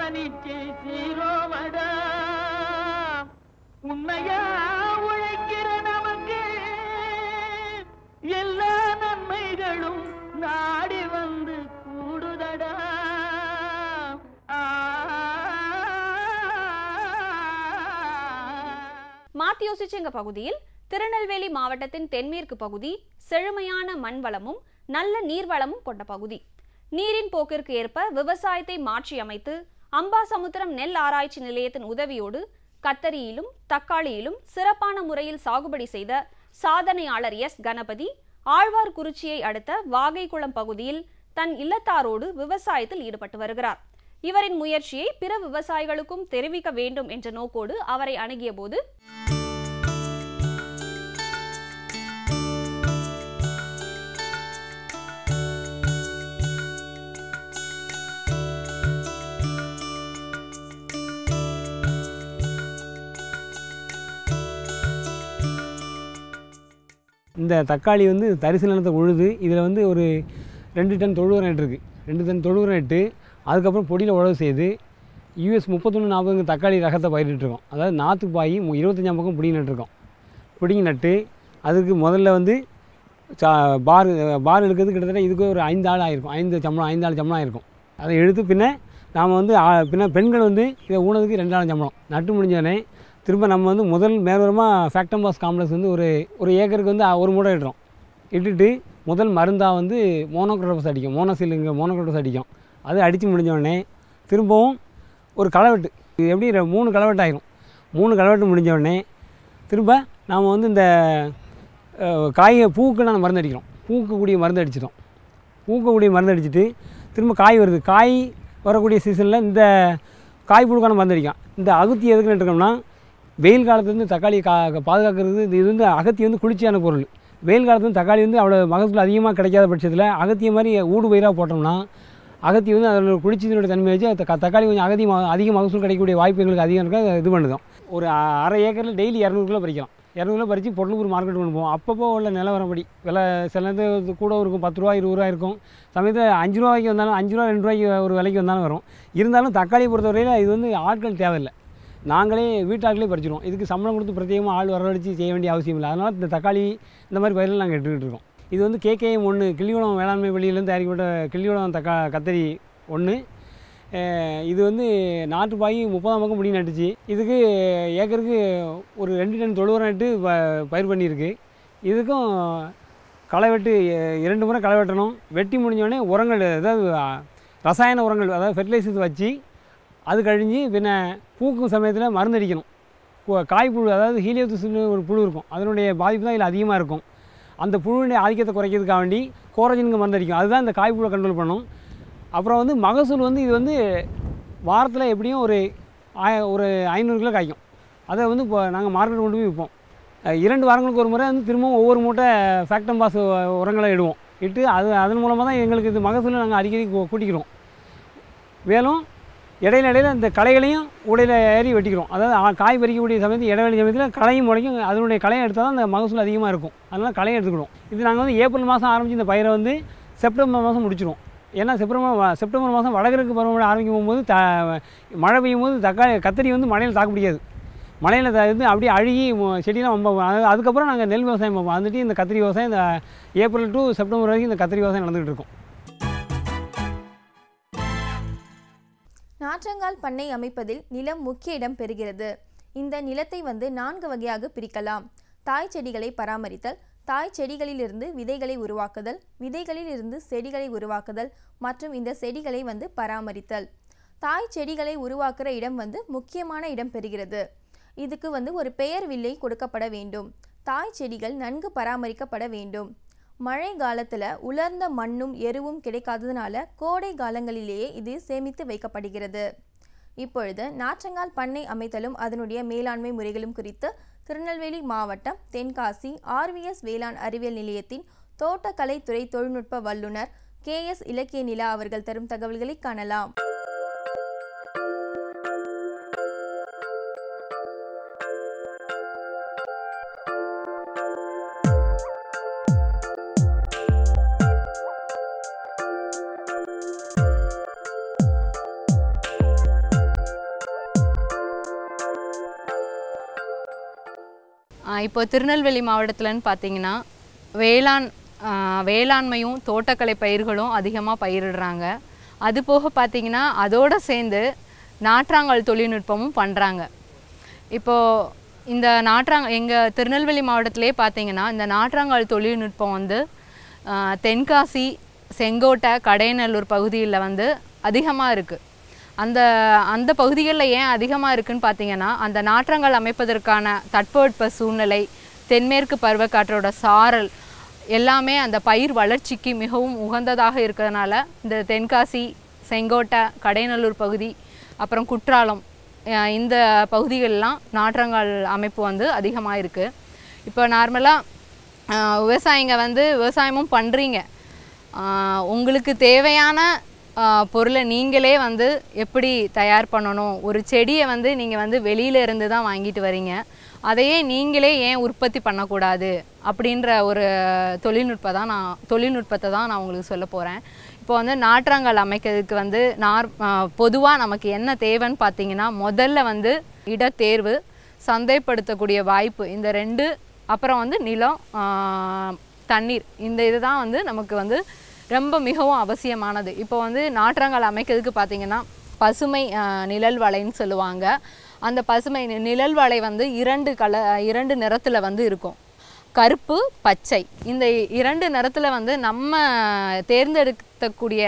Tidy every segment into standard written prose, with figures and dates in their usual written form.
மன்னிச்சு சீரோவடா உண்மையா உழைக்கிற நமக்கு எல்லா நன்மைகளும் நாடி வந்து கூடுதடா. மாத்தியோசிச்சங்க பகுதியில் திருநெல்வேலி மாவட்டத்தின் தென்மேற்கு பகுதி செழுமையான மண் வளமும் நல்ல நீர்வளமும் கொண்ட பகுதி. நீரின் போக்கிற்கு ஏற்ப விவசாயத்தை மாற்றி அமைத்து அம்பாசமுத்திரம் நெல் ஆராய்ச்சி நிலையத்தின் உதவியோடு கத்தரியிலும் தக்காளியிலும் சிறப்பான முறையில் சாகுபடி செய்த சாதனையாளர் எஸ் கணபதி ஆழ்வார்குறிச்சியை அடுத்த வாகைக்குளம் பகுதியில் தன் இல்லத்தாரோடு விவசாயத்தில் ஈடுபட்டு வருகிறார். இவரின் முயற்சியை பிற விவசாயிகளுக்கும் தெரிவிக்க வேண்டும் என்ற நோக்கோடு அவரை அணுகிய போது இந்த தக்காளி வந்து தரிசு நிலத்தை உழுது இதில் வந்து ஒரு 2 டன் தொழு உரம் இட்டுருக்கு. 2 டன் தொழு உரம் இட்டு அதுக்கப்புறம் பொடியில் உழவு செய்து US 3140 தக்காளி ரகத்தை பயிரிட்டுருக்கோம். அதாவது நாற்று பாய் 25 பக்கம் பிடிங்கி நட்டுருக்கோம். பிடிங்கி நட்டு அதுக்கு முதல்ல வந்து பார் எடுக்கிறது கிட்டத்தட்ட இதுக்கு ஒரு 5 ஆள் ஆகிருக்கும். 5 ஆள் சம்பளம் ஆகிருக்கும். அதை எடுத்து பின்ன நாம் வந்து பின்ன பெண்கள் வந்து இதை ஊனதுக்கு 2 ஆள் சம்பளம் நட்டு முடிஞ்சோடனே திரும்ப நம்ம வந்து முதல் மேல்வரமாக ஃபேக்டம்பாஸ் காம்ப்ளெக்ஸ் வந்து ஒரு ஏக்கருக்கு வந்து 1 மூட்டை இட்டுறோம். இட்டுட்டு முதல் மருந்தாக வந்து மோனோக்ரோட்டோஸ் அடிக்கும். மோனோக்ரோட்டோஸ் அடிக்கும். அது அடித்து முடிஞ்சோடனே திரும்பவும் ஒரு களைவெட்டு, இது எப்படி 3 களைவெட்டு ஆகிரும். 3 களைவெட்டு முடிஞ்சோடனே திரும்ப நாம் வந்து இந்த பூவுக்கு நான் மருந்து அடிக்கிறோம். பூக்கக்கூடிய மருந்து அடிச்சிட்டோம். பூக்கக்கூடிய மருந்து அடிச்சுட்டு திரும்ப காய் வருது. காய் வரக்கூடிய சீசனில் இந்த காய் புழுக்கான மருந்து அடிக்கும். இந்த அகத்தி எதுக்கு நட்டுருக்கோம்னா வெயில் காலத்துலேருந்து தக்காளி பாதுகாக்கிறது. இது வந்து அகத்தி வந்து குளிர்ச்சியான பொருள். வெயில் காலத்துலேருந்து தக்காளி வந்து அவ்வளோ மகசூல் அதிகமாக கிடைக்காத பட்சத்தில் அகத்திய மாதிரி ஊடு பயிராக போட்டோம்னா அகத்தி வந்து அதில் குளிர்ச்சியினுடைய தன்மை வச்சு தக்காளி கொஞ்சம் அதிக மகசூல் கிடைக்கக்கூடிய வாய்ப்பு எங்களுக்கு அதிகம் இருக்க இது பண்ணுதோம். ஒரு அரை ஏக்கரில் டெய்லி 200 கிலோ பறிக்கலாம். 200 கிலோ பறித்து பொருளுக்கு மார்க்கெட் கொண்டு போவோம். அப்பப்போ உள்ள நிலவரப்படி விலை சில நேரத்தில் கூட இருக்கும். 10 ரூபா 20 ரூபா இருக்கும். சமயத்தில் 5 ரூபாய்க்கு வந்தாலும் 5 ரூபா 2 ரூபாய்க்கு ஒரு விலைக்கு வந்தாலும் வரும். இருந்தாலும் தக்காளியை பொறுத்தவரையில் இது வந்து ஆட்கள் தேவையில்லை. நாங்களே வீட்டாட்களே பறிச்சிடுவோம். இதுக்கு சம்பளம் கொடுத்து பிரத்யேகமாக ஆள் வரவழைச்சி செய்ய வேண்டிய அவசியம் இல்லை. அதனால் இந்த தக்காளி இந்த மாதிரி பயிரில் நாங்கள் எடுத்துக்கிட்டு இருக்கோம். இது வந்து KKM 1 கிள்ளிவளம் வேளாண்மை பள்ளியிலேருந்து தயாரிக்கப்பட்ட கிள்ளிவளம் கத்தரி 1. இது வந்து நாட்டு பாய் 30 பக்கம் முடி நட்டுச்சு. இதுக்கு ஏக்கருக்கு ஒரு 2 டன் தொழு உரம் நட்டு பயிர் பண்ணியிருக்கு. இதுக்கும் களை வெட்டு 2 முறை களை வெட்டணும். வெட்டி முடிஞ்சோடனே உரங்கள், அதாவது ரசாயன உரங்கள், அதாவது ஃபெர்டிலைசர்ஸ் வச்சு அது கழிஞ்சு பின்ன பூக்கும் சமயத்தில் மருந்து அடிக்கணும். காய் புழு, அதாவது ஹீலியோத்துஸ்னு ஒரு புழு இருக்கும். அதனுடைய பாதிப்பு தான் இதில் அதிகமாக இருக்கும். அந்த புழுவினுடைய ஆதிக்கத்தை குறைக்கிறதுக்காக வேண்டி கோரஜனுக்கு மருந்து அடிக்கும். அதுதான் இந்த காய் புழுவை கண்ட்ரோல் பண்ணும். அப்புறம் வந்து மகசூல் வந்து இது வந்து வாரத்தில் எப்படியும் ஒரு 500 கிலோ காய்க்கும். அதை வந்து இப்போ நாங்கள் மார்க்கெட் கொண்டு போய் விற்போம். 2 வாரங்களுக்கு ஒரு முறை வந்து திரும்பவும் ஒவ்வொரு மூட்டை ஃபேக்டம்பாஸ் உரங்களை இடுவோம். இட்டு அதன் மூலமாக தான் எங்களுக்கு இது மகசூலை நாங்கள் அடிக்கடி கூட்டிக்கிறோம். மேலும் இடையில இந்த களைகளையும் உடையில் ஏறி வெட்டிக்கிறோம். அதாவது காய் பறிக்கக்கூடிய சமயத்தில் இடைவெளி சமயத்தில் களையும் முளைக்கும். அதனுடைய களையை எடுத்தால் தான் அந்த மகசூல் அதிகமாக இருக்கும். அதனால் களையை எடுத்துக்கிடுவோம். இது நாங்கள் வந்து ஏப்ரல் மாதம் ஆரம்பித்து இந்த பயிரை வந்து செப்டம்பர் மாதம் முடிச்சிடுவோம். ஏன்னா செப்டம்பர் மாதம் வடகிழக்கு பருவமழை ஆரம்பிக்கும் போது மழை பெய்யும் போது கத்தரி வந்து மழையில் தாக்க முடியாது. மழையில் வந்து அப்படியே அழுகி செடியெலாம் ரொம்ப அதுக்கப்புறம் நாங்கள் நெல் விவசாயம் பார்ப்போம். வந்துட்டு இந்த கத்திரி விவசாயம் இந்த ஏப்ரல் டு செப்டம்பர் வரைக்கும் இந்த கத்திரி விவசாயம் நடந்துகிட்டு இருக்கும். நாற்றங்கால் பண்ணை அமைப்பதில் நிலம் முக்கிய இடம் பெறுகிறது. இந்த நிலத்தை வந்து 4 வகையாக பிரிக்கலாம். தாய் செடிகளை பராமரித்தல், தாய் செடிகளிலிருந்து விதைகளை உருவாக்குதல், விதைகளில் இருந்து செடிகளை உருவாக்குதல் மற்றும் இந்த செடிகளை வந்து பராமரித்தல். தாய் செடிகளை உருவாக்குற இடம் வந்து முக்கியமான இடம் பெறுகிறது. இதுக்கு வந்து ஒரு பெயர் வில்லை கொடுக்கப்பட வேண்டும். தாய் செடிகள் நன்கு பராமரிக்கப்பட வேண்டும். மழை காலத்தில் உலர்ந்த மண்ணும் எருவும் கிடைக்காததுனால கோடை காலங்களிலேயே இது சேமித்து வைக்கப்படுகிறது. இப்பொழுது நாற்றங்கால் பண்ணை அமைத்தலும் அதனுடைய மேலாண்மை முறைகளும் குறித்து திருநெல்வேலி மாவட்டம் தென்காசி RVS வேளாண் அறிவியல் நிலையத்தின் தோட்டக்கலைத்துறை தொழில்நுட்ப வல்லுநர் KS இலக்கிய நிலா அவர்கள் தரும் தகவல்களை காணலாம். இப்போ திருநெல்வேலி மாவட்டத்தில்னு பார்த்தீங்கன்னா வேளாண்மையும் தோட்டக்கலை பயிர்களும் அதிகமாக பயிரிடுறாங்க. அது போக பார்த்திங்கன்னா அதோடு சேர்ந்து நாற்றாங்கல் தொழில்நுட்பமும் பண்ணுறாங்க. இப்போது இந்த எங்கள் திருநெல்வேலி மாவட்டத்திலே பார்த்திங்கன்னா இந்த நாற்றாங்கல் தொழில்நுட்பம் வந்து தென்காசி, செங்கோட்டை, கடையநல்லூர் பகுதியில் வந்து அதிகமாக இருக்குது. அந்த பகுதிகளில் ஏன் அதிகமாக இருக்குதுன்னு பார்த்திங்கன்னா அந்த நாற்றங்கள் அமைப்பதற்கான தட்பவெட்ப சூழ்நிலை, தென்மேற்கு பருவக்காற்றோட சாரல் எல்லாமே அந்த பயிர் வளர்ச்சிக்கு மிகவும் உகந்ததாக இருக்கிறதுனால இந்த தென்காசி, செங்கோட்டை, கடையநல்லூர் பகுதி, அப்புறம் குற்றாலம் இந்த பகுதிகளெலாம் நாற்றங்கள் அமைப்பு வந்து அதிகமாக இருக்குது. இப்போ நார்மலாக விவசாயிங்க வந்து விவசாயமும் பண்ணுறீங்க, உங்களுக்கு தேவையான பொருளை நீங்களே வந்து எப்படி தயார் பண்ணணும், ஒரு செடியை வந்து நீங்கள் வந்து வெளியில இருந்து தான் வாங்கிட்டு வரீங்க, அதையே நீங்களே ஏன் உற்பத்தி பண்ணக்கூடாது அப்படின்ற ஒரு தொழில்நுட்பத்தை தான் நான் உங்களுக்கு சொல்ல போகிறேன். இப்போ வந்து நாற்றாங்கல் அமைக்கிறதுக்கு வந்து பொதுவாக நமக்கு என்ன தேவைன்னு பார்த்தீங்கன்னா முதல்ல வந்து இடத்தேர்வு, சந்தைப்படுத்தக்கூடிய வாய்ப்பு, இந்த 2, அப்புறம் வந்து நிலம், தண்ணீர், இந்த இதுதான் வந்து நமக்கு வந்து ரொம்ப மிகவும் அவசியமானது. இப்போ வந்து நாற்றாங்கல் அமைக்கிறதுக்கு பார்த்திங்கன்னா பசுமை நிழல் வலைன்னு சொல்லுவாங்க. அந்த பசுமை நிழல் வலை வந்து 2 நிறத்தில் வந்து இருக்கும், கருப்பு, பச்சை. இந்த 2 நிறத்தில் வந்து நம்ம தேர்ந்தெடுக்கக்கூடிய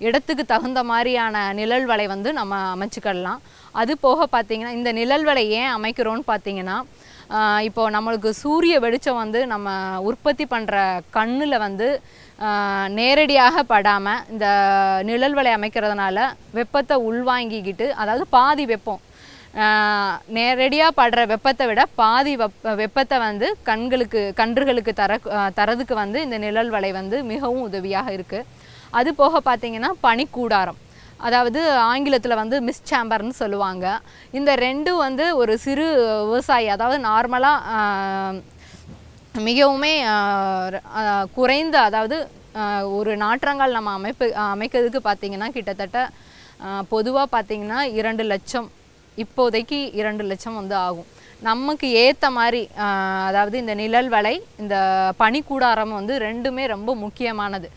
இடத்துக்கு தகுந்த மாதிரியான நிழல் வலை வந்து நம்ம அமைச்சுக்கலாம். அது போக பார்த்திங்கன்னா இந்த நிழல் வலை ஏன் அமைக்கிறோன்னு பார்த்திங்கன்னா இப்போது நம்மளுக்கு சூரிய வெளிச்சம் வந்து நம்ம உற்பத்தி பண்ணுற கண்ணில் வந்து நேரடியாக படாமல் இந்த நிழல் வலை அமைக்கிறதுனால வெப்பத்தை உள்வாங்கிக்கிட்டு, அதாவது பாதி வெப்பம் நேரடியாக படுற வெப்பத்தை விட பாதி வெப்பத்தை வந்து கன்றுகளுக்கு தரதுக்கு வந்து இந்த நிழல் வலை வந்து மிகவும் உதவியாக இருக்குது. அது போக பார்த்திங்கன்னா பனிக்கூடாரம், அதாவது ஆங்கிலத்தில் வந்து மிஸ்ட் சேம்பர்னு சொல்லுவாங்க. இந்த 2 வந்து ஒரு சிறு விவசாயி, அதாவது நார்மலாக மிகவுமே குறைந்த, அதாவது ஒரு நாற்றங்கால் நம்ம அமைக்கிறதுக்கு பார்த்திங்கன்னா கிட்டத்தட்ட பொதுவாக பார்த்திங்கன்னா 2 லட்சம், இப்போதைக்கு 2 லட்சம் வந்து ஆகும். நமக்கு ஏற்ற மாதிரி அதாவது இந்த நிழல் வலை, இந்த பனிக்கூடாரம் வந்து 2மே ரொம்ப முக்கியமானது.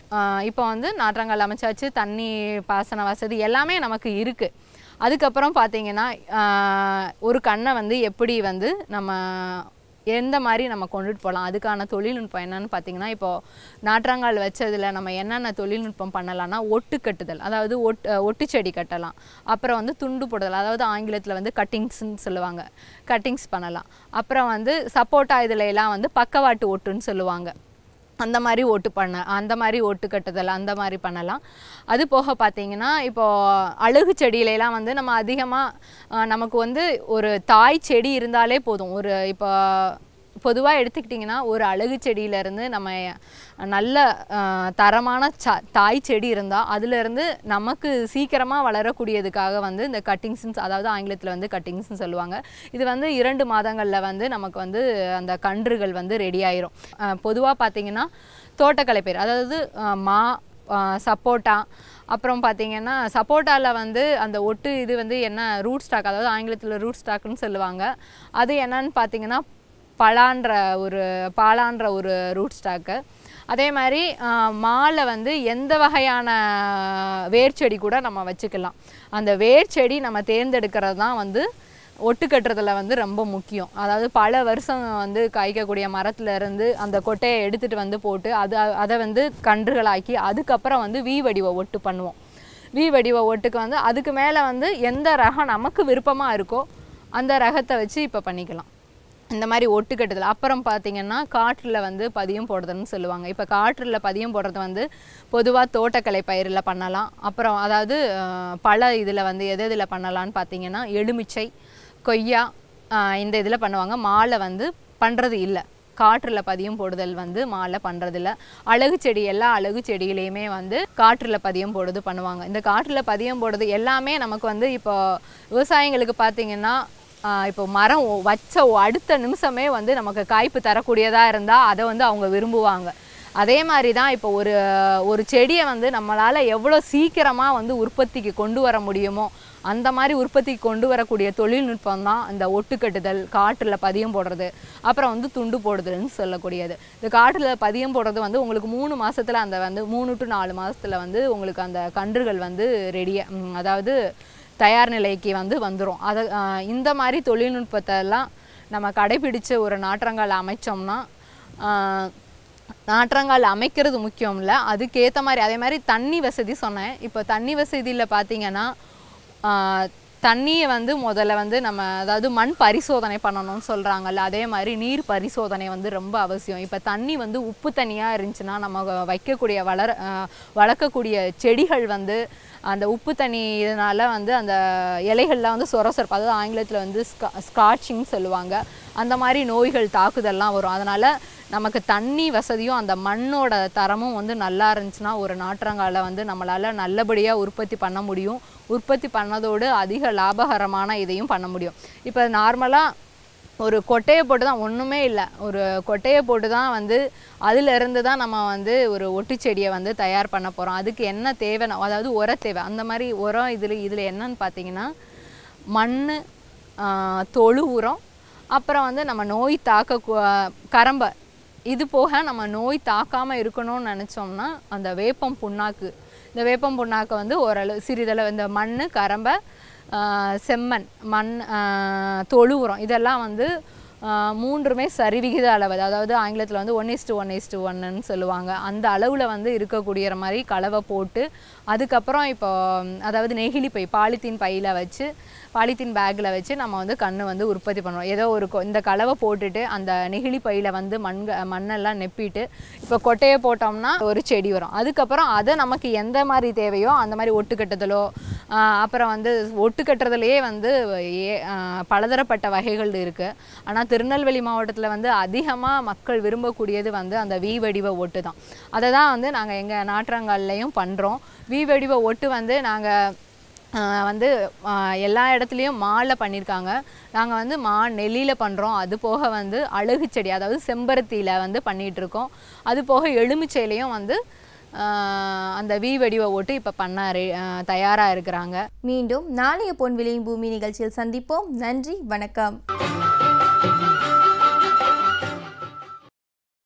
இப்போ வந்து நாற்றங்கால் அமைச்சாச்சு, தண்ணி பாசன வசதி எல்லாமே நமக்கு இருக்குது. அதுக்கப்புறம் பார்த்திங்கன்னா ஒரு கண்ணை வந்து எப்படி வந்து நம்ம எந்த மாதிரி நம்ம கொண்டுட்டு போகலாம், அதுக்கான தொழில்நுட்பம் என்னன்னு பார்த்திங்கன்னா இப்போது நாற்றாங்கால் வச்சதில் நம்ம என்னென்ன தொழில்நுட்பம் பண்ணலாம்னா ஒட்டு கட்டுதல், அதாவது ஒட்டு செடி கட்டலாம். அப்புறம் வந்து துண்டு போடுதல், அதாவது ஆங்கிலத்தில் வந்து கட்டிங்ஸ்ன்னு சொல்லுவாங்க, கட்டிங்ஸ் பண்ணலாம். அப்புறம் வந்து சப்போட்டா இதிலெல்லாம் வந்து பக்கவாட்டு ஒட்டுன்னு சொல்லுவாங்க, அந்த மாதிரி ஒட்டு கட்டுதல் அந்த மாதிரி பண்ணலாம். அது போக பார்த்திங்கன்னா இப்போது அழகு செடியிலலாம் வந்து நம்ம அதிகமாக நமக்கு வந்து ஒரு தாய் செடி இருந்தாலே போதும். இப்போ பொதுவாக எடுத்துக்கிட்டிங்கன்னா ஒரு அழகு செடியிலேருந்து நம்ம நல்ல தரமான தாய் செடி இருந்தால் அதிலேருந்து நமக்கு சீக்கிரமாக வளரக்கூடியதுக்காக வந்து இந்த கட்டிங்ஸ்ன்னு, அதாவது ஆங்கிலத்தில் வந்து கட்டிங்ஸ்ன்னு சொல்லுவாங்க. இது வந்து 2 மாதங்களில் வந்து நமக்கு வந்து அந்த கன்றுகள் வந்து ரெடி ஆயிரும். பொதுவாக பார்த்திங்கன்னா தோட்டக்கலை பயிர், அதாவது சப்போட்டா, அப்புறம் பார்த்திங்கன்னா சப்போட்டாவில் வந்து அந்த ஒட்டு இது வந்து என்ன ரூட் ஸ்டாக், அதாவது ஆங்கிலத்தில் ரூட் ஸ்டாக்குன்னு சொல்லுவாங்க. அது என்னன்னு பார்த்திங்கன்னா பாலான்ற ஒரு ரூட் ஸ்டாக்கு. அதே மாதிரி மாலை வந்து எந்த வகையான வேர்ச்செடி கூட நம்ம வச்சுக்கலாம். அந்த வேர்ச்செடி நம்ம தேர்ந்தெடுக்கிறது தான் வந்து ஒட்டு கட்டுறதுல வந்து ரொம்ப முக்கியம். அதாவது பல வருஷம் வந்து காய்க்கக்கூடிய மரத்துலேருந்து அந்த கொட்டையை எடுத்துகிட்டு வந்து போட்டு அதை வந்து கன்றுகளாக்கி அதுக்கப்புறம் வந்து வி வடிவ ஒட்டு பண்ணுவோம். வி வடிவ ஒட்டுக்கு வந்து அதுக்கு மேலே வந்து எந்த ரகம் நமக்கு விருப்பமாக இருக்கோ அந்த ரகத்தை வச்சு இப்போ பண்ணிக்கலாம். இந்த மாதிரி ஒட்டு கட்டுதல். அப்புறம் பார்த்திங்கன்னா காற்றில் வந்து பதியம் போடுறதுன்னு சொல்லுவாங்க. இப்போ காற்றில் பதியம் போடுறது வந்து பொதுவாக தோட்டக்கலை பயிரில் பண்ணலாம். அப்புறம் அதாவது பல இதில் வந்து எதில் பண்ணலான்னு பார்த்திங்கன்னா எலுமிச்சை, கொய்யா, இந்த இதில் பண்ணுவாங்க. மாலை வந்து பண்ணுறது இல்லை, காற்றில் பதியம் போடுதல் வந்து மாலை பண்ணுறதில்ல. அழகு செடி, எல்லா அழகு செடியிலையுமே வந்து காற்றில் பதியம் போடுறது பண்ணுவாங்க. இந்த காற்றில் பதியம் போடுறது எல்லாமே நமக்கு வந்து இப்போ விவசாயிங்களுக்கு பார்த்திங்கன்னா இப்போ மரம் வச்ச அடுத்த நிமிஷமே வந்து நமக்கு காய்ப்பு தரக்கூடியதாக இருந்தால் அதை வந்து அவங்க விரும்புவாங்க. அதே மாதிரி தான் இப்போ ஒரு செடியை வந்து நம்மளால் எவ்வளோ சீக்கிரமாக வந்து உற்பத்திக்கு கொண்டு வர முடியுமோ அந்த மாதிரி உற்பத்தி கொண்டு வரக்கூடிய தொழில்நுட்பம் தான் இந்த ஒட்டு கட்டுதல், காற்றில் பதியம் போடுறது, அப்புறம் வந்து துண்டு போடுதல்னு சொல்லக்கூடியது. இந்த காற்றில் பதியம் போடுறது வந்து உங்களுக்கு 3 மாதத்தில் அந்த வந்து 3 to 4 மாதத்தில் வந்து உங்களுக்கு அந்த கன்றுகள் வந்து ரெடியாக, அதாவது தயார் நிலைக்கு வந்து வந்துடும். அதை இந்த மாதிரி தொழில்நுட்பத்தை எல்லாம் நம்ம கடைபிடிச்சு ஒரு நாற்றங்கால் அமைச்சோம்னா, நாற்றங்கால் அமைக்கிறது முக்கியம் இல்லை, அதுக்கேற்ற மாதிரி அதே மாதிரி தண்ணி வசதி சொன்னேன். இப்போ தண்ணி வசதியில் பார்த்தீங்கன்னா தண்ணியை வந்து முதல்ல வந்து நம்ம அதாவது மண் பரிசோதனை பண்ணணும்னு சொல்கிறாங்கல்ல, அதே மாதிரி நீர் பரிசோதனை வந்து ரொம்ப அவசியம். இப்போ தண்ணி வந்து உப்பு தண்ணியாக இருந்துச்சுன்னா நம்ம வைக்கக்கூடிய வளர்க்கக்கூடிய செடிகள் வந்து அந்த உப்பு தண்ணி இதனால் வந்து அந்த இலைகள்லாம் வந்து சொரசொரப்பு, அதாவது ஆங்கிலத்தில் வந்து ஸ்காட்சிங் சொல்லுவாங்க, அந்த மாதிரி நோய்கள் தாக்குதல்லாம் வரும். அதனால் நமக்கு தண்ணி வசதியும் அந்த மண்ணோட தரமும் வந்து நல்லா இருந்துச்சுன்னா ஒரு நாற்றங்காலை வந்து நம்மளால் நல்லபடியாக உற்பத்தி பண்ண முடியும். உற்பத்தி பண்ணதோடு அதிக லாபகரமான இதையும் பண்ண முடியும். இப்போ நார்மலாக ஒரு கொட்டையை போட்டு தான், ஒன்றுமே இல்லை, ஒரு கொட்டையை போட்டு தான் வந்து அதிலிருந்து தான் நம்ம வந்து ஒரு ஒட்டு செடியை வந்து தயார் பண்ண போகிறோம். அதுக்கு என்ன தேவை, அதாவது உர தேவை. அந்த மாதிரி உரம் இதில் என்னன்னு பார்த்தீங்கன்னா மண், தொழு உரம், அப்புறம் வந்து நம்ம நோய் தாக்க கரம்பை, இது போக நம்ம நோய் தாக்காமல் இருக்கணும்னு நினச்சோம்னா அந்த வேப்பம் புண்ணாக்கு, இந்த வேப்பம் புண்ணாக்கை வந்து ஓரளவு சிறிதளவு இந்த மண், கரம்பை, செம்மண், மண், தொழு உரம் இதெல்லாம் வந்து மூன்றுமே சரிவிகித அளவு, அதாவது ஆங்கிலத்தில் வந்து 1:1:1ன்னு சொல்லுவாங்க. அந்த அளவில் வந்து இருக்கக்கூடிய மாதிரி கலவை போட்டு அதுக்கப்புறம் இப்போ அதாவது நெகிழி பை, பாலித்தீன் பையில் வச்சு, பாலித்தீன் பேக்கில் வச்சு நம்ம வந்து கன்று வந்து உற்பத்தி பண்ணுவோம். ஏதோ ஒரு இந்த கலவை போட்டுட்டு அந்த நெகிழி பையில் வந்து மண்ணெல்லாம் நெப்பிட்டு இப்போ கொட்டையை போட்டோம்னா ஒரு செடி வரும். அதுக்கப்புறம் அதை நமக்கு எந்த மாதிரி தேவையோ அந்த மாதிரி ஒட்டு கட்டுதலோ, அப்புறம் வந்து ஒட்டு கட்டுறதுலேயே வந்து பலதரப்பட்ட வகைகள் இருக்குது. ஆனால் திருநெல்வேலி மாவட்டத்தில் வந்து அதிகமாக மக்கள் விரும்பக்கூடியது வந்து அந்த வி வடிவ ஒட்டு தான். அதை தான் வந்து நாங்கள் எங்கள் நாற்றங்கால்லையும் பண்ணுறோம். வி வடிவ ஒட்டு வந்து நாங்கள் வந்து எல்லா இடத்துலையும் மாலில் பண்ணியிருக்காங்க. நாங்கள் வந்து நெல்லியில் பண்ணுறோம். அது போக வந்து அழகு செடி, அதாவது செம்பருத்தியில் வந்து பண்ணிகிட்ருக்கோம். அது போக எலுமிச்சையிலையும் வந்து அந்த வி வடிவ ஓட்டு இப்போ பண்ண தயாராக இருக்கிறாங்க. மீண்டும் நாளைய பொன் விளையும் பூமி நிகழ்ச்சியில் சந்திப்போம். நன்றி, வணக்கம்.